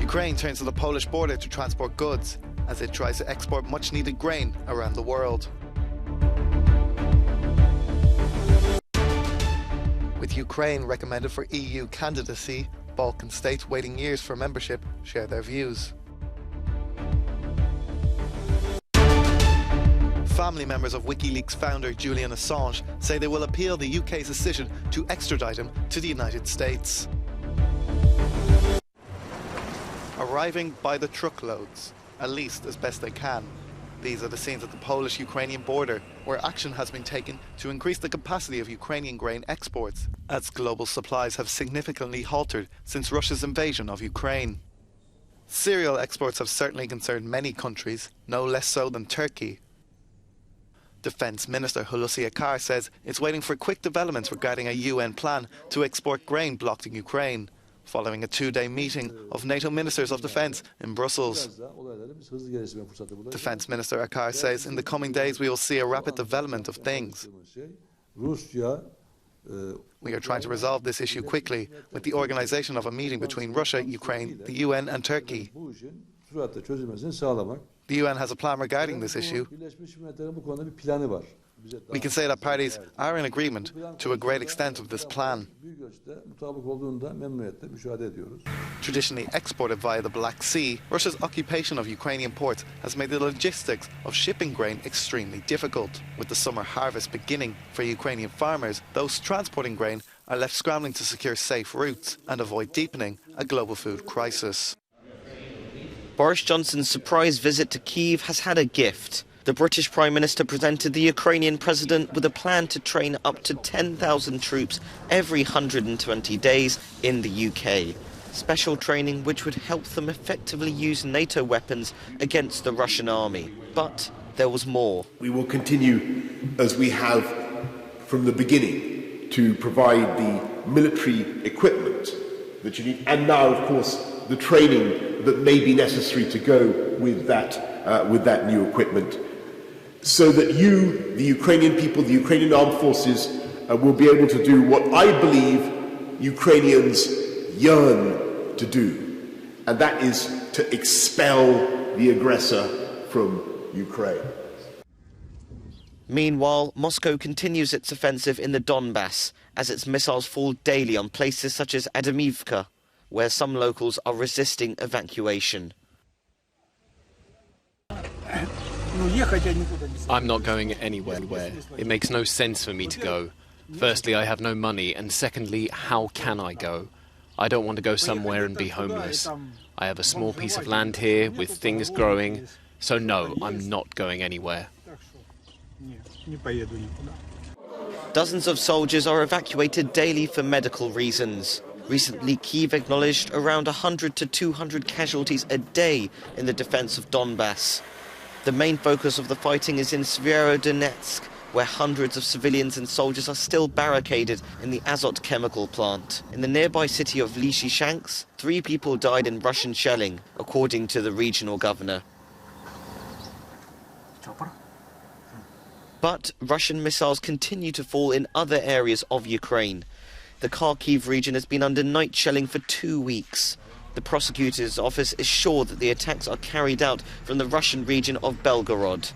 Ukraine turns to the Polish border to transport goods as it tries to export much-needed grain around the world. With Ukraine recommended for EU candidacy, Balkan states waiting years for membership share their views. Family members of WikiLeaks founder Julian Assange say they will appeal the UK's decision to extradite him to the United States. Arriving by the truckloads, at least as best they can. These are the scenes at the Polish-Ukrainian border, where action has been taken to increase the capacity of Ukrainian grain exports, as global supplies have significantly halted since Russia's invasion of Ukraine. Cereal exports have certainly concerned many countries, no less so than Turkey. Defence Minister Hulusi Akar says it's waiting for quick developments regarding a UN plan to export grain blocked in Ukraine, following a two-day meeting of NATO Ministers of Defence in Brussels. Defence Minister Akar says in the coming days we will see a rapid development of things. We are trying to resolve this issue quickly with the organisation of a meeting between Russia, Ukraine, the UN and Turkey. The UN has a plan regarding this issue. We can say that parties are in agreement to a great extent of this plan. Traditionally exported via the Black Sea, Russia's occupation of Ukrainian ports has made the logistics of shipping grain extremely difficult. With the summer harvest beginning for Ukrainian farmers, those transporting grain are left scrambling to secure safe routes and avoid deepening a global food crisis. Boris Johnson's surprise visit to Kiev has had a gift. The British Prime Minister presented the Ukrainian president with a plan to train up to 10,000 troops every 120 days in the UK. Special training which would help them effectively use NATO weapons against the Russian army. But there was more. We will continue, as we have from the beginning, to provide the military equipment that you need, and now, of course, the training that may be necessary to go with that new equipment, so that you, the Ukrainian people, the Ukrainian armed forces, will be able to do what I believe Ukrainians yearn to do, and that is to expel the aggressor from Ukraine. Meanwhile, Moscow continues its offensive in the Donbass as its missiles fall daily on places such as Adamivka, where some locals are resisting evacuation. I'm not going anywhere. It makes no sense for me to go. Firstly, I have no money, and secondly, how can I go? I don't want to go somewhere and be homeless. I have a small piece of land here with things growing, so no, I'm not going anywhere. Dozens of soldiers are evacuated daily for medical reasons. Recently, Kiev acknowledged around 100 to 200 casualties a day in the defense of Donbass. The main focus of the fighting is in Severodonetsk, where hundreds of civilians and soldiers are still barricaded in the Azot chemical plant. In the nearby city of Lysychansk, 3 people died in Russian shelling, according to the regional governor. But Russian missiles continue to fall in other areas of Ukraine. The Kharkiv region has been under night shelling for 2 weeks. The prosecutor's office is sure that the attacks are carried out from the Russian region of Belgorod.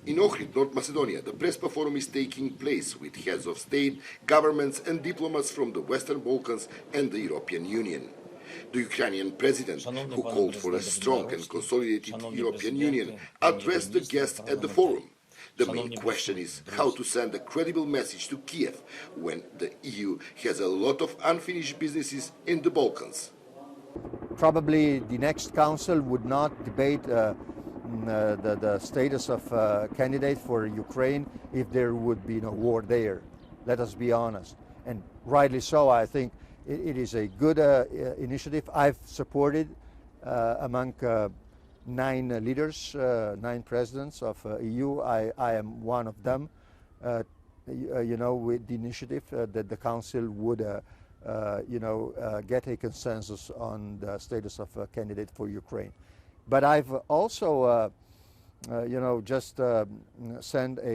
In Ohrid, North Macedonia, the Prespa Forum is taking place with heads of state, governments and diplomats from the Western Balkans and the European Union. The Ukrainian president, who called for a strong and consolidated European Union, addressed the guests at the forum. The main question is how to send a credible message to Kiev when the EU has a lot of unfinished businesses in the Balkans. Probably the next council would not debate the status of candidate for Ukraine if there would be no war there. Let us be honest. And rightly so, I think it is a good initiative. I've supported among 9 leaders, 9 presidents of EU. I am one of them, with the initiative that the Council would, get a consensus on the status of a candidate for Ukraine. But I've also, just sent a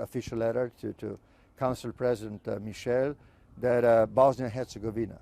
official letter to Council President Michel, that Bosnia-Herzegovina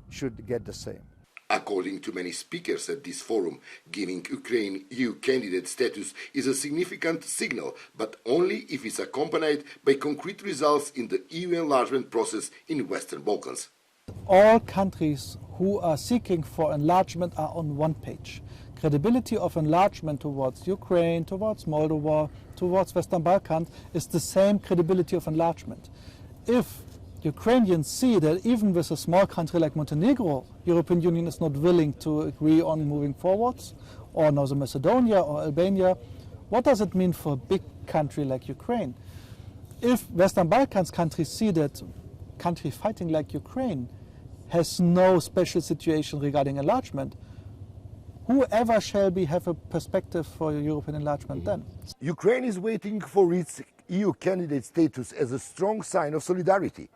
should get the same. According to many speakers at this forum, giving Ukraine EU candidate status is a significant signal, but only if it's accompanied by concrete results in the EU enlargement process in Western Balkans. All countries who are seeking for enlargement are on one page. Credibility of enlargement towards Ukraine, towards Moldova, towards Western Balkans is the same credibility of enlargement. If Ukrainians see that even with a small country like Montenegro, European Union is not willing to agree on moving forwards, or Northern Macedonia or Albania, what does it mean for a big country like Ukraine? If Western Balkans countries see that a country fighting like Ukraine has no special situation regarding enlargement, whoever shall have a perspective for European enlargement then? Ukraine is waiting for its EU candidate status as a strong sign of solidarity.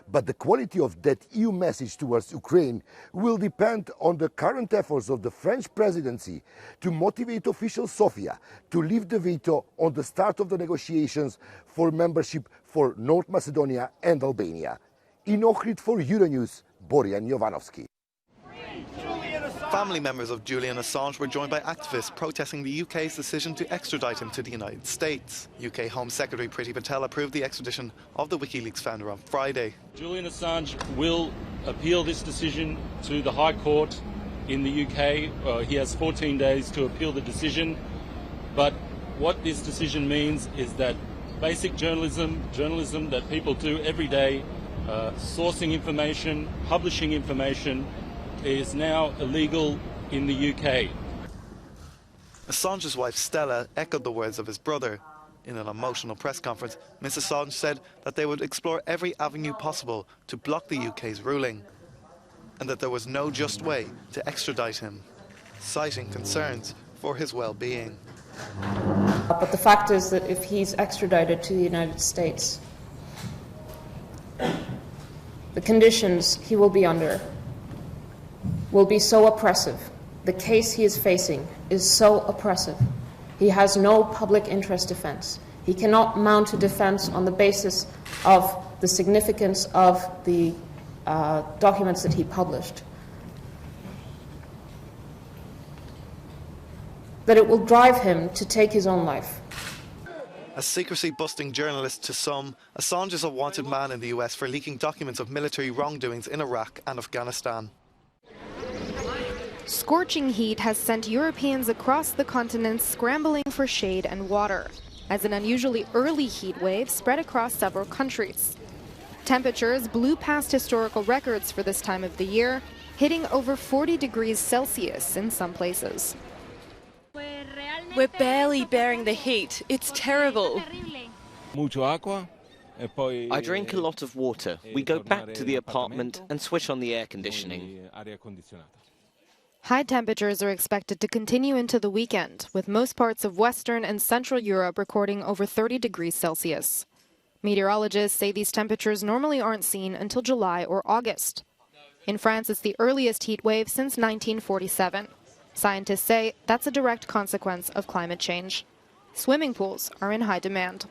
But the quality of that EU message towards Ukraine will depend on the current efforts of the French presidency to motivate official Sofia to leave the veto on the start of the negotiations for membership for North Macedonia and Albania. In Ohrid for Euronews, Borjan Jovanovski. Family members of Julian Assange were joined by activists protesting the UK's decision to extradite him to the United States. UK Home Secretary Priti Patel approved the extradition of the WikiLeaks founder on Friday. Julian Assange will appeal this decision to the High Court in the UK. He has 14 days to appeal the decision. But what this decision means is that basic journalism that people do every day, sourcing information, publishing information, is now illegal in the UK. Assange's wife Stella echoed the words of his brother. In an emotional press conference, Ms. Assange said that they would explore every avenue possible to block the UK's ruling, and that there was no just way to extradite him, citing concerns for his well-being. But the fact is that if he's extradited to the United States, the conditions he will be under will be so oppressive. The case he is facing is so oppressive. He has no public interest defense. He cannot mount a defense on the basis of the significance of the documents that he published. That it will drive him to take his own life. A secrecy-busting journalist to some, Assange is a wanted man in the US for leaking documents of military wrongdoings in Iraq and Afghanistan. Scorching heat has sent Europeans across the continent scrambling for shade and water, as an unusually early heat wave spread across several countries. Temperatures blew past historical records for this time of the year, hitting over 40 degrees Celsius in some places. We're barely bearing the heat. It's terrible. I drink a lot of water. We go back to the apartment and switch on the air conditioning. High temperatures are expected to continue into the weekend, with most parts of Western and Central Europe recording over 30 degrees Celsius. Meteorologists say these temperatures normally aren't seen until July or August. In France, it's the earliest heat wave since 1947. Scientists say that's a direct consequence of climate change. Swimming pools are in high demand.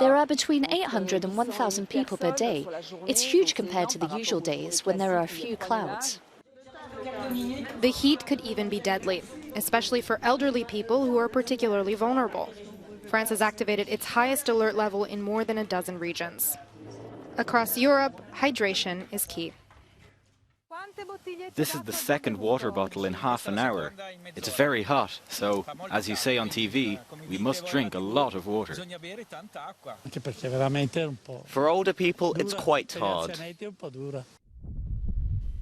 There are between 800 and 1,000 people per day. It's huge compared to the usual days when there are a few clouds. The heat could even be deadly, especially for elderly people who are particularly vulnerable. France has activated its highest alert level in more than a dozen regions. Across Europe, hydration is key. This is the second water bottle in half an hour. It's very hot, so, as you say on TV, we must drink a lot of water. For older people, it's quite hard.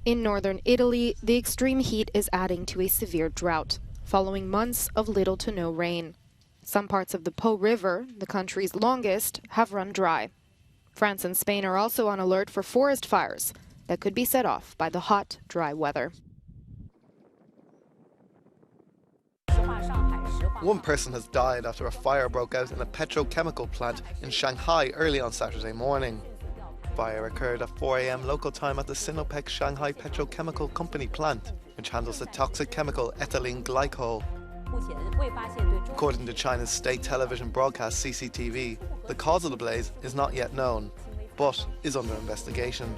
In northern Italy, the extreme heat is adding to a severe drought, following months of little to no rain. Some parts of the Po River, the country's longest, have run dry. France and Spain are also on alert for forest fires that could be set off by the hot, dry weather. One person has died after a fire broke out in a petrochemical plant in Shanghai early on Saturday morning. Fire occurred at 4 a.m. local time at the Sinopec Shanghai Petrochemical Company plant, which handles the toxic chemical ethylene glycol. According to China's state television broadcast CCTV, the cause of the blaze is not yet known. but is under investigation.